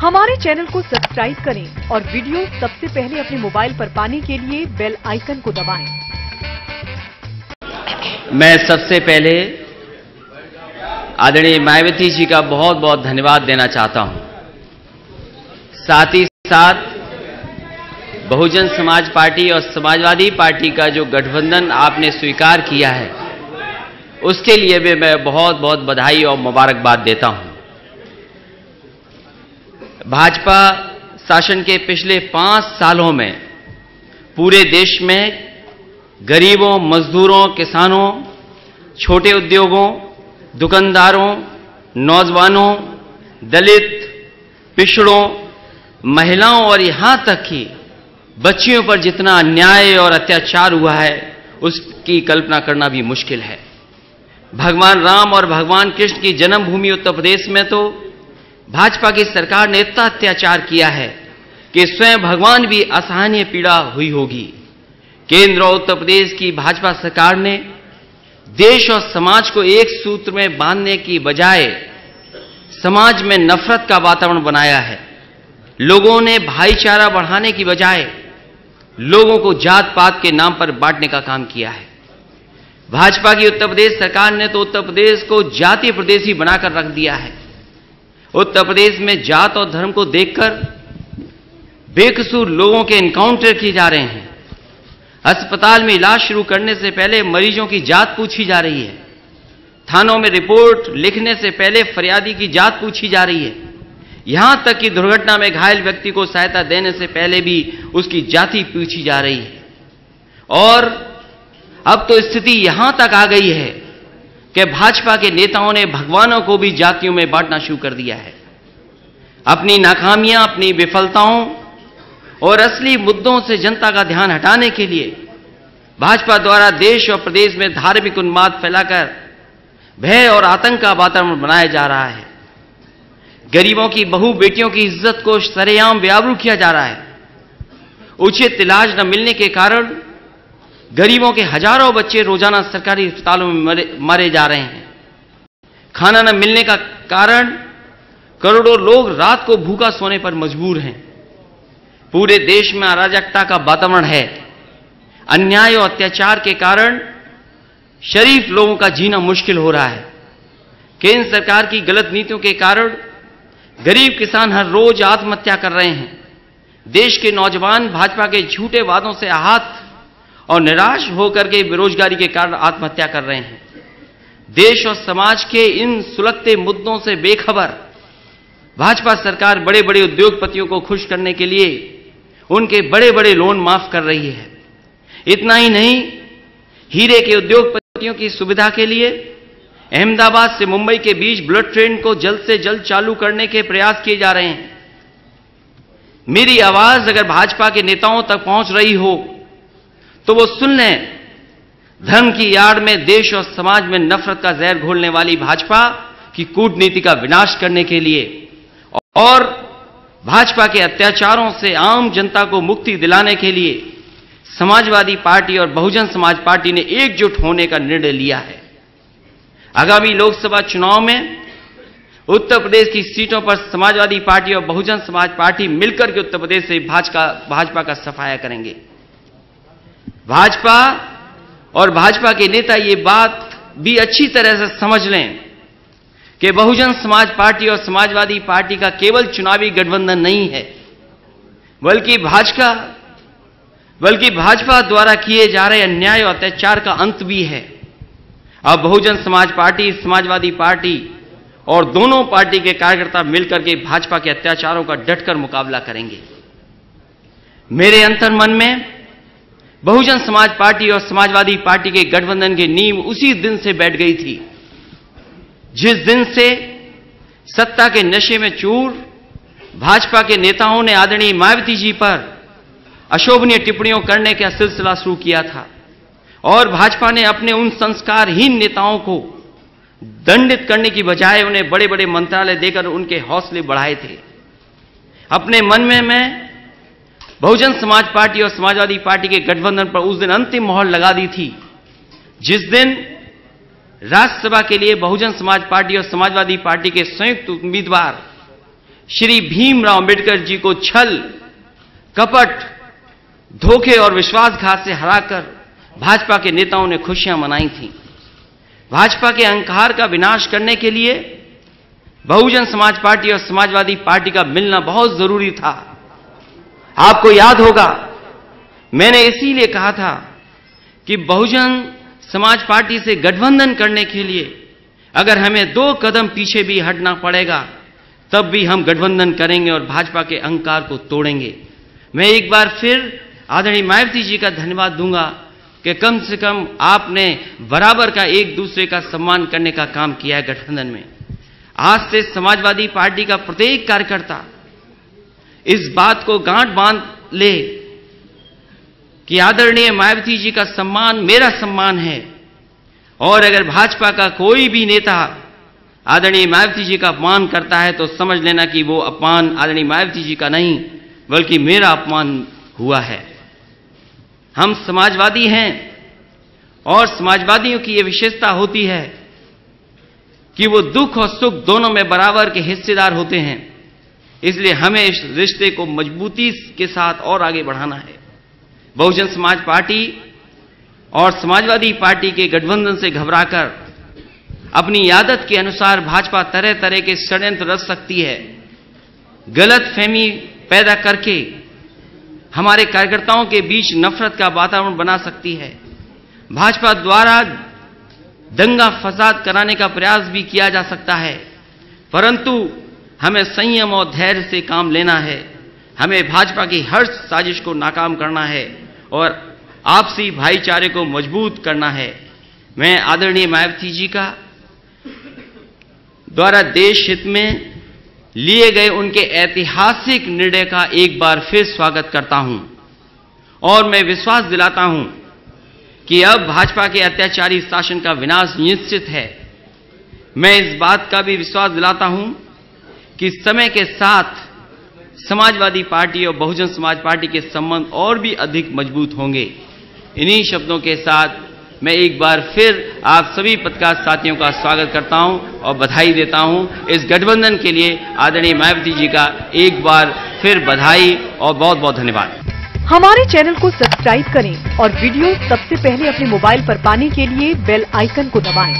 हमारे चैनल को सब्सक्राइब करें और वीडियो सबसे पहले अपने मोबाइल पर पाने के लिए बेल आइकन को दबाएं। मैं सबसे पहले आदरणीय मायावती जी का बहुत बहुत धन्यवाद देना चाहता हूं। साथ ही साथ बहुजन समाज पार्टी और समाजवादी पार्टी का जो गठबंधन आपने स्वीकार किया है, उसके लिए भी मैं बहुत बहुत बधाई और मुबारकबाद देता हूं। भाजपा शासन के पिछले 5 सालों में पूरे देश में गरीबों, मजदूरों, किसानों, छोटे उद्योगों, दुकानदारों, नौजवानों, दलित, पिछड़ों, महिलाओं और यहां तक कि बच्चियों पर जितना अन्याय और अत्याचार हुआ है, उसकी कल्पना करना भी मुश्किल है। भगवान राम और भगवान कृष्ण की जन्मभूमि उत्तर प्रदेश में तो भाजपा की सरकार ने इतना अत्याचार किया है कि स्वयं भगवान भी असहनीय पीड़ा हुई होगी। केंद्र और उत्तर प्रदेश की भाजपा सरकार ने देश और समाज को एक सूत्र में बांधने की बजाय समाज में नफरत का वातावरण बनाया है। लोगों ने भाईचारा बढ़ाने की बजाय लोगों को जात पात के नाम पर बांटने का काम किया है। भाजपा की उत्तर प्रदेश सरकार ने तो उत्तर प्रदेश को जातीय प्रदेश ही बनाकर रख दिया है। उत्तर प्रदेश में जात और धर्म को देखकर बेकसूर लोगों के एनकाउंटर किए जा रहे हैं। अस्पताल में इलाज शुरू करने से पहले मरीजों की जात पूछी जा रही है। थानों में रिपोर्ट लिखने से पहले फरियादी की जात पूछी जा रही है। यहां तक कि दुर्घटना में घायल व्यक्ति को सहायता देने से पहले भी उसकी जाति पूछी जा रही है। और अब तो स्थिति यहां तक आ गई है कि भाजपा के नेताओं ने भगवानों को भी जातियों में बांटना शुरू कर दिया है। अपनी नाकामियां, अपनी विफलताओं और असली मुद्दों से जनता का ध्यान हटाने के लिए भाजपा द्वारा देश और प्रदेश में धार्मिक उन्माद फैलाकर भय और आतंक का वातावरण बनाया जा रहा है। गरीबों की बहू बेटियों की इज्जत को सरेआम बेआबरू किया जा रहा है। उचित इलाज न मिलने के कारण गरीबों के हजारों बच्चे रोजाना सरकारी अस्पतालों में मारे जा रहे हैं। खाना न मिलने का कारण करोड़ों लोग रात को भूखा सोने पर मजबूर हैं। पूरे देश में अराजकता का वातावरण है। अन्याय और अत्याचार के कारण शरीफ लोगों का जीना मुश्किल हो रहा है। केंद्र सरकार की गलत नीतियों के कारण गरीब किसान हर रोज आत्महत्या कर रहे हैं। देश के नौजवान भाजपा के झूठे वादों से आहत और निराश होकर के बेरोजगारी के कारण आत्महत्या कर रहे हैं। देश और समाज के इन सुलगते मुद्दों से बेखबर भाजपा सरकार बड़े बड़े उद्योगपतियों को खुश करने के लिए उनके बड़े बड़े लोन माफ कर रही है। इतना ही नहीं, हीरे के उद्योगपतियों की सुविधा के लिए अहमदाबाद से मुंबई के बीच बुलेट ट्रेन को जल्द से जल्द चालू करने के प्रयास किए जा रहे हैं। मेरी आवाज अगर भाजपा के नेताओं तक पहुंच रही हो तो वो सुन लें। धर्म की आड़ में देश और समाज में नफरत का जहर घोलने वाली भाजपा की कूटनीति का विनाश करने के लिए और भाजपा के अत्याचारों से आम जनता को मुक्ति दिलाने के लिए समाजवादी पार्टी और बहुजन समाज पार्टी ने एकजुट होने का निर्णय लिया है। आगामी लोकसभा चुनाव में उत्तर प्रदेश की सीटों पर समाजवादी पार्टी और बहुजन समाज पार्टी मिलकर के उत्तर प्रदेश से भाजपा का सफाया करेंगे। भाजपा और भाजपा के नेता ये बात भी अच्छी तरह से समझ लें कि बहुजन समाज पार्टी और समाजवादी पार्टी का केवल चुनावी गठबंधन नहीं है, बल्कि भाजपा द्वारा किए जा रहे अन्याय और अत्याचार का अंत भी है। अब बहुजन समाज पार्टी, समाजवादी पार्टी और दोनों पार्टी के कार्यकर्ता मिलकर के भाजपा के अत्याचारों का डटकर मुकाबला करेंगे। मेरे अंतर्मन में बहुजन समाज पार्टी और समाजवादी पार्टी के गठबंधन की नींव उसी दिन से बैठ गई थी जिस दिन से सत्ता के नशे में चूर भाजपा के नेताओं ने आदरणीय मायावती जी पर अशोभनीय टिप्पणियों करने का सिलसिला शुरू किया था और भाजपा ने अपने उन संस्कारहीन नेताओं को दंडित करने की बजाय उन्हें बड़े बड़े मंत्रालय देकर उनके हौसले बढ़ाए थे। अपने मन में मैं बहुजन समाज पार्टी और समाजवादी पार्टी के गठबंधन पर उस दिन अंतिम मोहर लगा दी थी जिस दिन राज्यसभा के लिए बहुजन समाज पार्टी और समाजवादी पार्टी के संयुक्त उम्मीदवार श्री भीमराव अंबेडकर जी को छल, कपट, धोखे और विश्वासघात से हराकर भाजपा के नेताओं ने खुशियां मनाई थीं। भाजपा के अहंकार का विनाश करने के लिए बहुजन समाज पार्टी और समाजवादी पार्टी का मिलना बहुत जरूरी था। आपको याद होगा, मैंने इसीलिए कहा था कि बहुजन समाज पार्टी से गठबंधन करने के लिए अगर हमें 2 कदम पीछे भी हटना पड़ेगा, तब भी हम गठबंधन करेंगे और भाजपा के अहंकार को तोड़ेंगे। मैं एक बार फिर आदरणीय मायावती जी का धन्यवाद दूंगा कि कम से कम आपने बराबर का एक दूसरे का सम्मान करने का काम किया है गठबंधन में। आज से समाजवादी पार्टी का प्रत्येक कार्यकर्ता इस बात को गांठ बांध ले कि आदरणीय मायावती जी का सम्मान मेरा सम्मान है, और अगर भाजपा का कोई भी नेता आदरणीय मायावती जी का अपमान करता है तो समझ लेना कि वो अपमान आदरणीय मायावती जी का नहीं बल्कि मेरा अपमान हुआ है। हम समाजवादी हैं और समाजवादियों की यह विशेषता होती है कि वो दुख और सुख दोनों में बराबर के हिस्सेदार होते हैं। इसलिए हमें इस रिश्ते को मजबूती के साथ और आगे बढ़ाना है। बहुजन समाज पार्टी और समाजवादी पार्टी के गठबंधन से घबराकर अपनी आदत के अनुसार भाजपा तरह तरह के षड्यंत्र रच सकती है, गलतफहमी पैदा करके हमारे कार्यकर्ताओं के बीच नफरत का वातावरण बना सकती है। भाजपा द्वारा दंगा फसाद कराने का प्रयास भी किया जा सकता है, परंतु हमें संयम और धैर्य से काम लेना है। हमें भाजपा की हर साजिश को नाकाम करना है और आपसी भाईचारे को मजबूत करना है। मैं आदरणीय मायावती जी का द्वारा देश हित में लिए गए उनके ऐतिहासिक निर्णय का एक बार फिर स्वागत करता हूं और मैं विश्वास दिलाता हूं कि अब भाजपा के अत्याचारी शासन का विनाश निश्चित है। मैं इस बात का भी विश्वास दिलाता हूं कि समय के साथ समाजवादी पार्टी और बहुजन समाज पार्टी के संबंध और भी अधिक मजबूत होंगे। इन्हीं शब्दों के साथ मैं एक बार फिर आप सभी पत्रकार साथियों का स्वागत करता हूं और बधाई देता हूं। इस गठबंधन के लिए आदरणीय मायावती जी का एक बार फिर बधाई और बहुत बहुत धन्यवाद। हमारे चैनल को सब्सक्राइब करें और वीडियो सबसे पहले अपने मोबाइल पर पाने के लिए बेल आइकन को दबाएं।